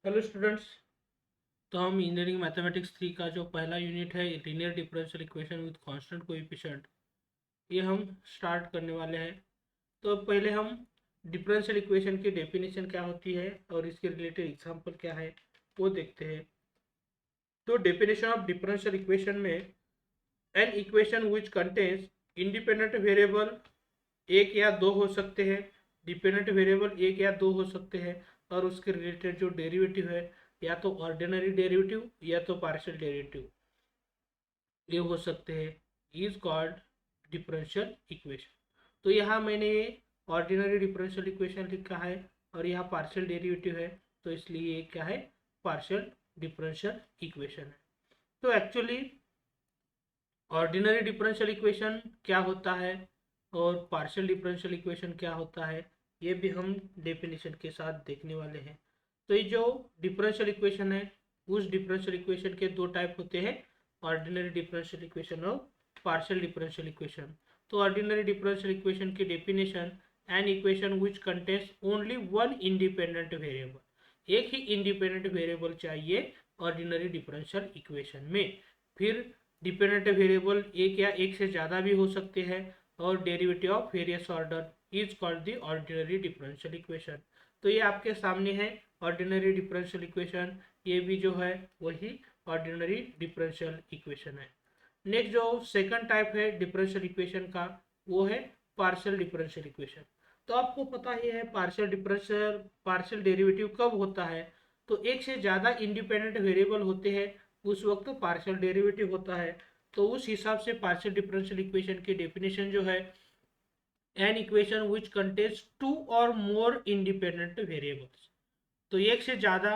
Hello students. तो हम engineering mathematics 3 का जो पहला यूनिट है linear differential equation with constant coefficient, ये हम स्टार्ट करने वाले हैं। तो पहले हम डिफरेंशियल इक्वेशन की डेफिनेशन क्या होती है और इसके रिलेटेड एग्जांपल क्या है वो देखते हैं। तो डेफिनेशन ऑफ डिफरेंशियल इक्वेशन में an equation which contains independent variable एक या दो हो सकते हैं, डिपेंडेंट वेरिएबल एक या दो हो सकते हैं, और उसके रिलेटेड जो डेरिवेटिव है या तो ऑर्डिनरी डेरिवेटिव या तो पार्शियल डेरिवेटिव ये हो सकते हैं, इज कॉल्ड डिफरेंशियल इक्वेशन। तो यहाँ मैंने ये ऑर्डिनरी डिफरेंशियल इक्वेशन लिखा है और यहाँ पार्शियल डेरिवेटिव है, तो इसलिए ये क्या है, पार्शियल डिफरेंशियल इक्वेशन है। तो एक्चुअली ऑर्डिनरी डिफरेंशियल इक्वेशन क्या होता है और पार्शियल डिफरेंशियल इक्वेशन क्या होता है, ये भी हम डेफिनेशन के साथ देखने वाले हैं। तो ये जो डिफरेंशियल इक्वेशन है, उस डिफरेंशियल इक्वेशन के दो टाइप होते हैं, ऑर्डिनरी डिफरेंशियल इक्वेशन और पार्शियल डिफरेंशियल इक्वेशन। तो ऑर्डिनरी डिफरेंशियल इक्वेशन की definition, an equation which contains only one independent variable, एक ही इंडिपेंडेंट वेरिएबल चाहिए ऑर्डिनरी डिफरेंशियल इक्वेशन में। फिर डिपेंडेंट वेरिएबल एक या एक से ज़्यादा भी हो सकते हैं, और derivative of various order is called the ordinary differential equation. तो ये आपके सामने है ऑर्डिनरी डिफरेंशियल इक्वेशन, ये भी जो है वही ऑर्डिनरी डिफरेंशियल इक्वेशन है। नेक्स्ट जो सेकंड टाइप है डिफरेंशियल इक्वेशन का, वो है पार्शियल डिफरेंशियल इक्वेशन। तो आपको पता ही है पार्शियल डेरिवेटिव कब होता है, तो एक से ज़्यादा इंडिपेंडेंट वेरिएबल होते हैं उस वक्त पार्शियल डेरिवेटिव होता है। तो उस हिसाब से पार्शियल डिफरेंशियल इक्वेशन की डेफिनेशन जो है, an equation which contains two और मोर इंडिपेंडेंट वेरिएबल्स। तो एक से ज़्यादा,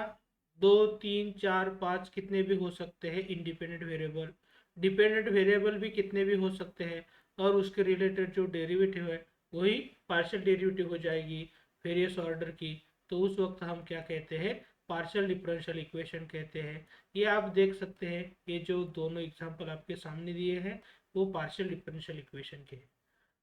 दो तीन चार पाँच कितने भी हो सकते हैं इंडिपेंडेंट वेरिएबल, डिपेंडेंट वेरिएबल भी कितने भी हो सकते हैं, और उसके रिलेटेड जो डेरिवेटिव है वही पार्शियल डेरिवेटिव हो जाएगी वेरियस ऑर्डर की। तो उस वक्त हम क्या कहते हैं, पार्शियल डिफरेंशियल इक्वेशन कहते हैं। ये आप देख सकते हैं, ये जो दोनों एग्जांपल आपके सामने दिए हैं वो पार्शियल डिफरेंशियल इक्वेशन के हैं।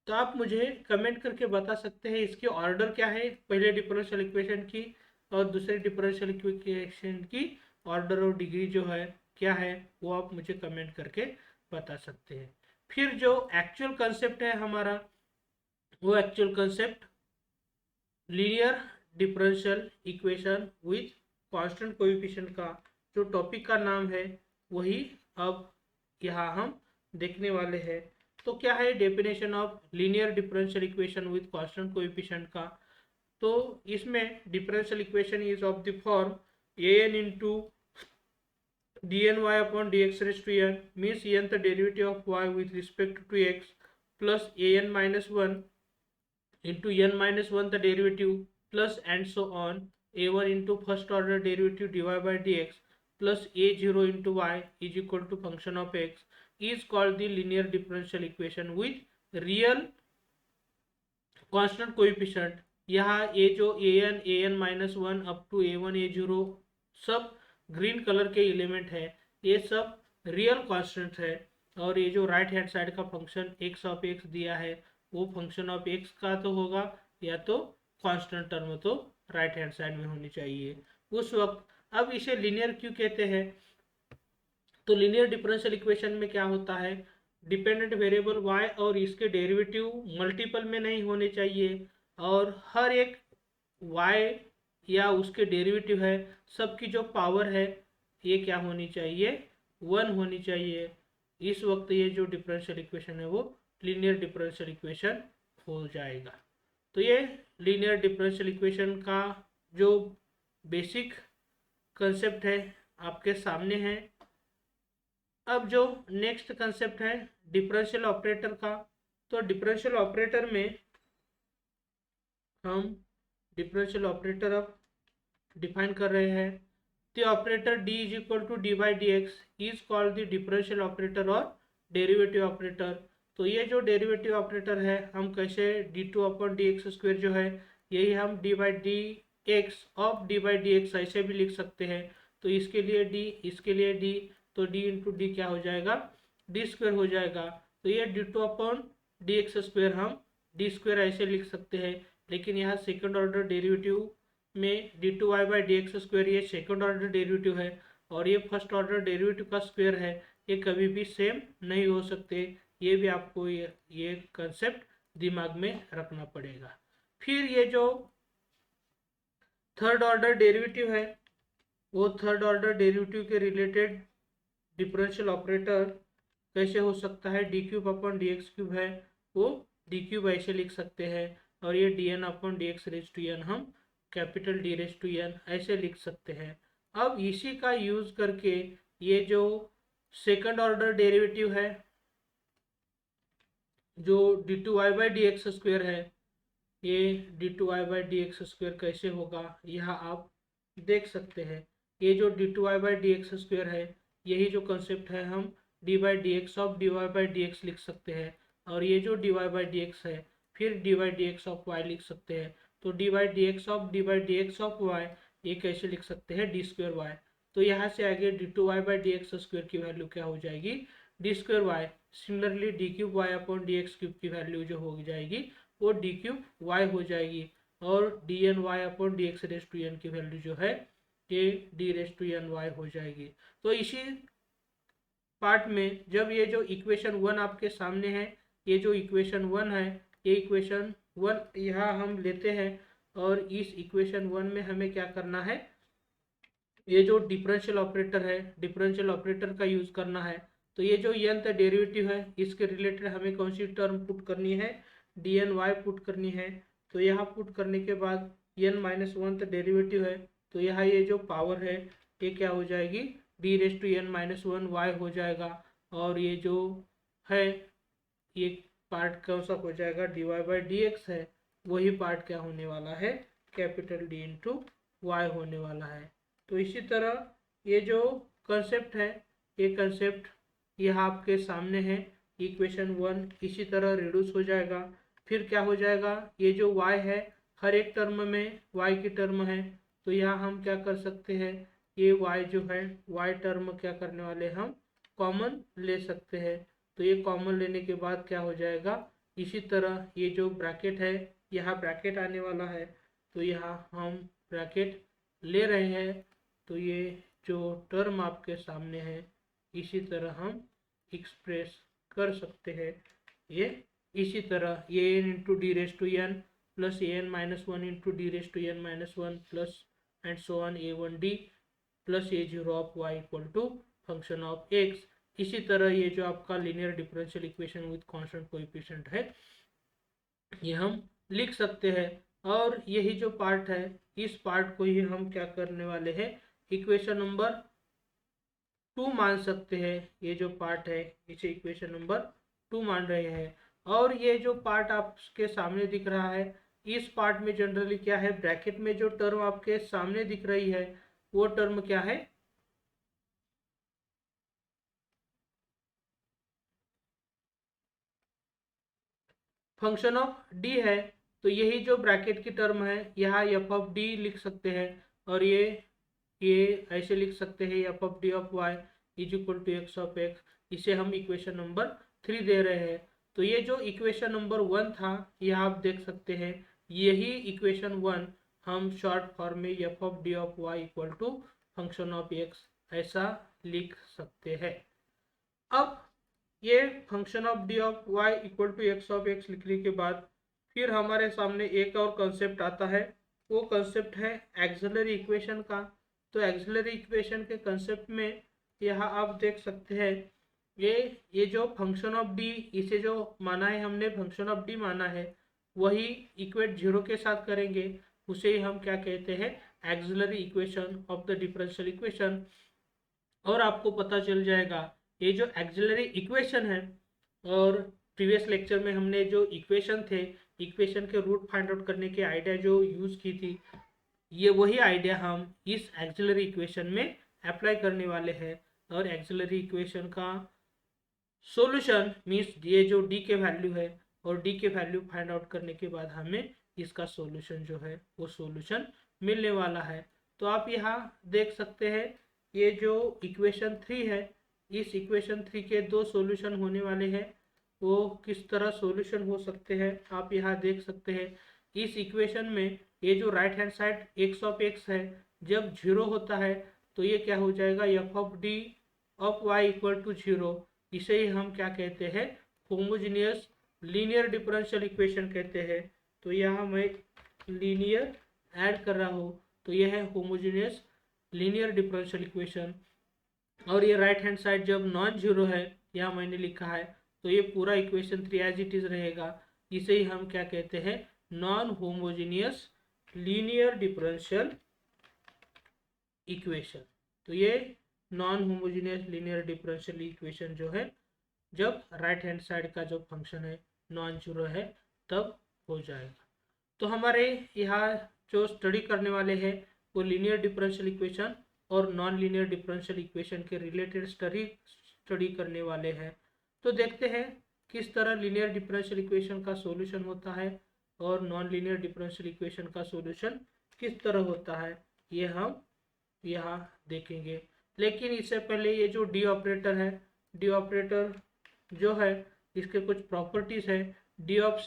तो आप मुझे कमेंट करके बता सकते हैं इसकी ऑर्डर क्या है, पहले डिफरेंशियल इक्वेशन की और दूसरे डिफरेंशियल इक्वेशन की ऑर्डर और डिग्री जो है क्या है, वो आप मुझे कमेंट करके बता सकते हैं। फिर जो एक्चुअल कंसेप्ट है हमारा, वो actual concept linear differential equation with constant coefficient का जो टॉपिक का नाम है, वही अब यहाँ हम देखने वाले हैं। तो क्या है definition of linear differential equation with constant coefficient का, तो इसमें differential equation is of the form a n into dny upon dx raised to n means nth derivative of y with respect to x plus an minus 1 into n minus 1 the derivative plus and so on a1 into first order derivative dy by dx plus a0 into y is equal to function of x is called the linear differential equation with real constant coefficient। यहाँ ये जो an minus one up to a1 a0 सब green colour के element है, ये सब real constant है। और ये जो राइट हैंड साइड का फंक्शन एक्स ऑफ एक्स दिया है, वो फंक्शन ऑफ एक्स का तो होगा या तो कांस्टेंट टर्म तो राइट हैंड साइड में होनी चाहिए उस वक्त। अब इसे लीनियर क्यों कहते हैं, तो लीनियर डिफरेंशियल इक्वेशन में क्या होता है, डिपेंडेंट वेरिएबल y और इसके डेरिवेटिव मल्टीपल में नहीं होने चाहिए, और हर एक y या उसके डेरिवेटिव है सबकी जो पावर है ये क्या होनी चाहिए, 1 होनी चाहिए। इस वक्त ये जो डिफरेंशियल इक्वेशन है वो लीनियर डिफरेंशियल इक्वेशन हो जाएगा। तो ये लीनियर डिफरेंशियल इक्वेशन का जो बेसिक कंसेप्ट है आपके सामने है। अब जो नेक्स्ट कंसेप्ट है डिफरेंशियल ऑपरेटर का, तो डिफरेंशियल ऑपरेटर में हम डिफरेंशियल ऑपरेटर अब डिफाइन कर रहे हैं। The operator d is equal to d by D x is called the differential operator और डेरिवेटिव ऑपरेटर। तो ये जो डेरिवेटिव ऑपरेटर है हम कैसे d2 upon D x square जो है, यही हम d by D x of d by D x ऐसे भी लिख सकते हैं। तो इसके लिए d, इसके लिए d, तो d इंटू डी क्या हो जाएगा, डी स्क्वेयर हो जाएगा। तो ये d2 upon D x square हम डी स्क्वेयर ऐसे लिख सकते हैं, लेकिन यहाँ सेकंड ऑर्डर डेरिवेटिव में d two y by D x square ये सेकेंड ऑर्डर डेरिवेटिव है और ये फर्स्ट ऑर्डर डेरिवेटिव का स्क्वायर है, ये कभी भी सेम नहीं हो सकते। ये भी आपको ये कंसेप्ट दिमाग में रखना पड़ेगा। फिर ये जो थर्ड ऑर्डर डेरिवेटिव है वो थर्ड ऑर्डर डेरिवेटिव के रिलेटेड डिफरेंशियल ऑपरेटर कैसे हो सकता है, D cube upon D x cube है, वो डी क्यूब ऐसे लिख सकते हैं और ये D N upon D X raise to N हम capital D raise to N ऐसे लिख सकते हैं। अब इसी का यूज करके ये जो सेकंड ऑर्डर डेरिवेटिव है जो d two y by D x square है, ये d two y by D x square कैसे होगा यह आप देख सकते हैं। ये जो d two y by D x square है यही जो कंसेप्ट है हम d by D x of d Y by D x लिख सकते हैं और ये जो d Y by D x है फिर d y d x of Y लिख सकते हैं। तो d by D x of d by D x of y ये कैसे लिख सकते हैं, डी स्क्वायर वाई। तो यहाँ से आगे d two y by D x square की वैल्यू क्या हो जाएगी, d square y. Similarly d cube y upon D x cube की वैल्यू जो हो जाएगी वो डी क्यूब वाई हो जाएगी और d n y upon D x raise to n की वैल्यू जो है ये d raise to n y हो जाएगी। तो इसी पार्ट में जब ये जो इक्वेशन वन आपके सामने है, ये जो इक्वेशन वन है ये इक्वेशन वन यहाँ हम लेते हैं और इस इक्वेशन वन में हमें क्या करना है, ये जो डिफरेंशियल ऑपरेटर है डिफरेंशियल ऑपरेटर का यूज करना है। तो ये जो nth डेरिवेटिव है इसके रिलेटेड हमें कौन सी टर्म पुट करनी है, डी एन वाई पुट करनी है। तो यहाँ पुट करने के बाद n माइनस वन डेरिवेटिव है तो यहाँ ये जो पावर है ये क्या हो जाएगी, d raise to n minus one y हो जाएगा और ये जो है ये पार्ट कौन सा हो जाएगा, d Y by D x है, वही पार्ट क्या होने वाला है, कैपिटल डी इंटू वाई होने वाला है। तो इसी तरह ये जो कंसेप्ट है ये कंसेप्ट यह आपके सामने है, इक्वेशन वन इसी तरह रिड्यूस हो जाएगा। फिर क्या हो जाएगा, ये जो y है हर एक टर्म में y की टर्म है तो यहाँ हम क्या कर सकते हैं, ये y जो है y टर्म क्या करने वाले हम कॉमन ले सकते हैं। तो ये कॉमन लेने के बाद क्या हो जाएगा, इसी तरह ये जो ब्रैकेट है यहाँ ब्रैकेट आने वाला है तो यहाँ हम ब्रैकेट ले रहे हैं। तो ये जो टर्म आपके सामने है इसी तरह हम एक्सप्रेस कर सकते हैं। ये इसी तरह ये n into d raise to n plus a n minus one into d raise to n minus one plus and so on a one d plus a zero of y equal to function of x. इसी तरह ये जो आपका linear differential equation with constant coefficient है ये हम लिख सकते हैं। और यही जो पार्ट है इस पार्ट को ही हम क्या करने वाले हैं, इक्वेशन नंबर 2 मान सकते हैं। ये जो पार्ट है इसे इक्वेशन नंबर 2 मान रहे हैं। और ये जो पार्ट आपके सामने दिख रहा है इस पार्ट में जनरली क्या है, ब्रैकेट में जो टर्म आपके सामने दिख रही है वो टर्म क्या है, फंक्शन ऑफ डी है। तो यही जो ब्रैकेट की टर्म है यहाँ एफ ऑफ डी लिख सकते हैं और ये ऐसे लिख सकते हैं f of d of y is equal to x of x. इसे हम इक्वेशन नंबर 3 दे रहे हैं। तो ये जो इक्वेशन नंबर 1 था यह आप देख सकते हैं, यही इक्वेशन 1 हम शॉर्ट फॉर्म में f of d of y equal to function of x ऐसा लिख सकते हैं। अब ये function of d of y equal to x of x लिखने के बाद फिर हमारे सामने एक और कंसेप्ट आता है, वो कंसेप्ट है एक्सिलरी इक्वेशन का। तो एक्सिलरी इक्वेशन के कंसेप्ट में यहाँ आप देख सकते हैं ये जो फंक्शन ऑफ डी इसे जो माना है हमने फंक्शन ऑफ डी माना है वही इक्वेट जीरो के साथ करेंगे, उसे ही हम क्या कहते हैं, axillary equation of the differential equation. और आपको पता चल जाएगा ये जो एक्सिलरी इक्वेशन है, और प्रीवियस लेक्चर में हमने जो इक्वेशन थे इक्वेशन के रूट फाइंड आउट करने के आइडिया जो यूज़ की थी ये वही आइडिया हम इस एक्सिलरी इक्वेशन में अप्लाई करने वाले हैं। और एक्सिलरी इक्वेशन का सॉल्यूशन मीन्स ये जो डी के वैल्यू है और डी के वैल्यू फाइंड आउट करने के बाद हमें इसका सॉल्यूशन जो है वो सॉल्यूशन मिलने वाला है। तो आप यहाँ देख सकते हैं ये जो इक्वेशन 3 है इस इक्वेशन 3 के 2 सॉल्यूशन होने वाले हैं। वो किस तरह सॉल्यूशन हो सकते हैं आप यहाँ देख सकते हैं। इस इक्वेशन में ये जो right hand side x of x है जब 0 होता है तो ये क्या हो जाएगा, f of d of y equal to 0। इसे ही हम क्या कहते हैं, होमोजीनियस लीनियर डिफरेंशियल इक्वेशन कहते हैं। तो यहाँ मैं लीनियर ऐड कर रहा हूँ, तो यह है होमोजीनियस लीनियर डिफरेंशियल इक्वेशन। और ये राइट हैंड साइड जब नॉन जीरो है, यहाँ मैंने लिखा है, तो ये पूरा इक्वेशन 3 एज इट इज रहेगा। इसे ही हम क्या कहते हैं, non homogeneous linear differential equation. तो ये non homogeneous linear differential equation जो है जब राइट हैंड साइड का जो फंक्शन है नॉन जीरो है तब हो जाएगा। तो हमारे यहाँ जो स्टडी करने वाले हैं वो लीनियर डिफरेंशियल इक्वेशन और नॉन लीनियर डिफरेंशियल इक्वेशन के रिलेटेड स्टडी करने वाले हैं। तो देखते हैं किस तरह लीनियर डिफरेंशियल इक्वेशन का सॉल्यूशन होता है और नॉन लीनियर डिफरेंशियल इक्वेशन का सॉल्यूशन किस तरह होता है, ये हम यहाँ देखेंगे। लेकिन इससे पहले ये जो डी ऑपरेटर है, डी ऑपरेटर जो है इसके कुछ प्रॉपर्टीज है। D of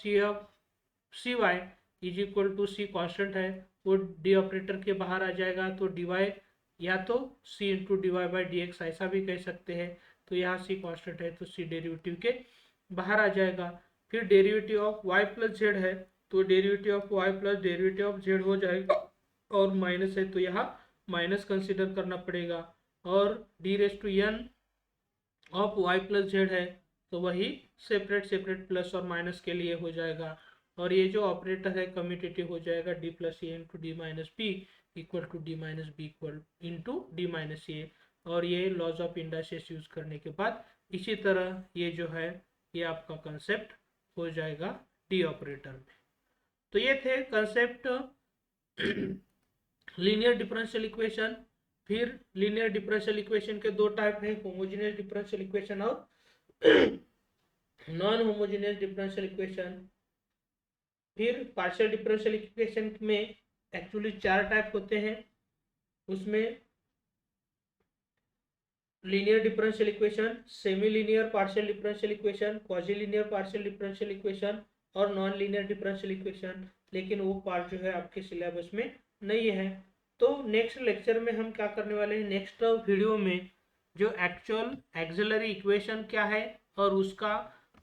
c y is equal to c constant है, वो डी ऑपरेटर के बाहर आ जाएगा। तो डी वाई या तो C into D Y by D X ऐसा भी कह सकते हैं। तो यहाँ सी कॉन्स्टेंट है तो सी डेरिवेटिव के बाहर आ जाएगा। फिर derivative of y plus z है, तो derivative of y plus derivative of z हो जाएगा। और माइनस है तो यहाँ माइनस कंसिडर करना पड़ेगा। और d raise to n of y plus z है तो वही सेपरेट सेपरेट प्लस और माइनस के लिए हो जाएगा। और ये जो ऑपरेटर है कम्यूटेटिव हो जाएगा, D plus A into D minus B equal to D minus B equal into D minus A. और ये लॉज ऑफ इंडाइसेस यूज करने के बाद इसी तरह ये जो है ये आपका कंसेप्ट हो जाएगा डी ऑपरेटर में। तो ये थे कंसेप्ट लीनियर डिफरेंशियल इक्वेशन। फिर लीनियर डिफरेंशियल इक्वेशन के दो टाइप है, होमोजेनियस डिफरेंशियल इक्वेशन और नॉन होमोजेनियस डिफरेंशियल इक्वेशन। फिर पार्शियल डिफरेंशियल इक्वेशन में एक्चुअली 4 टाइप होते हैं। उसमें linear differential equation, semi linear partial differential equation, quasi linear partial differential equation और नॉन लीनियर डिफरेंशियल इक्वेशन। लेकिन वो पार्ट जो है आपके सिलेबस में नहीं है। तो नेक्स्ट लेक्चर में हम क्या करने वाले हैं, नेक्स्ट वीडियो में जो एक्चुअल एक्सिलरी इक्वेशन क्या है और उसका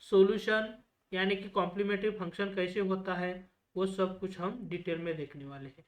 सॉल्यूशन यानी कि कॉम्प्लीमेंट्री फंक्शन कैसे होता है वो सब कुछ हम डिटेल में देखने वाले हैं।